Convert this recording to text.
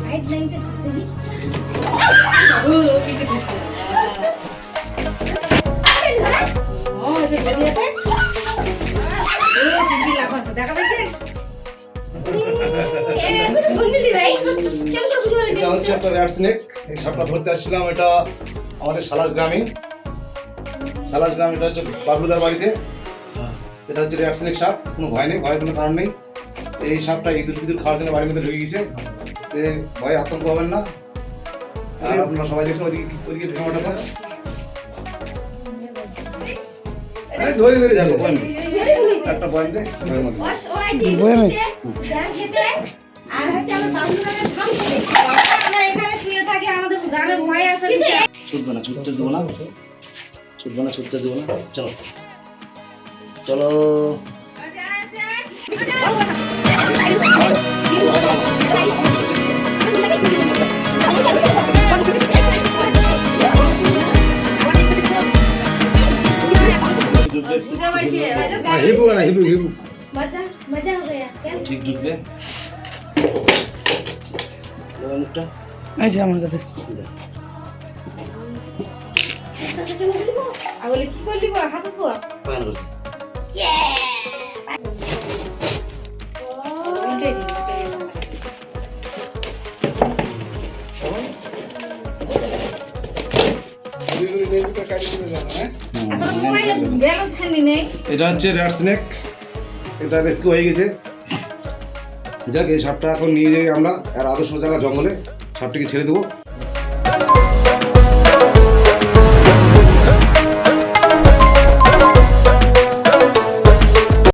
Light লাইটে ঝকঝকি ও এটা বেরিয়েছে ও তিনটি লাভ আছে দেখা পাইছে এটা হচ্ছে একটা র্যাট স্নেক। এই সাপটা ধরতে আসছিলাম, এটা আমাদের সালাস গ্রামে। এটা হচ্ছে বাবলুদার বাড়িতে। এটা হচ্ছে র্যাট স্নেক সাপ, কোনো ভয় নেই, ভয়ের কোনো কারণ নেই। এই সাপটা ইঁদুর খাওয়ার জন্য বাড়ির মধ্যে ঢুকে গেছে। ভয় আতঙ্ক হবেন না। আর আপনারা সবাই দেখছেন ওইদিকে ঢুকামাটা করে ধরে বেরিয়ে যাবো বন্ধ একটা বন্ধে আর হচ্ছে আমার বাবুদারের ধান করে আমরা এখানে শুয়ে থাকি, আমাদের ধানের ভয় আছে ছুটবে না, ছুটতে দেবো না, ছুটতে দেবো না। চলো চলো হিবু না, হিবু मजा हो गया क्या ঠিক ঢুকবে মুখটা আছে আমার কাছে। ऐसा से क्यों बोली वो आगले की कर लिबो हाथ को পায়ন করছে। उल्टे এটা হচ্ছে র্যাট স্নেক, এটা রেস্কিউ হয়ে গেছে। যাক, এই সাপটা এখন নিয়ে যাই আমরা আর আদর্শ জায়গা জঙ্গলে সাপটিকে ছেড়ে দেবো।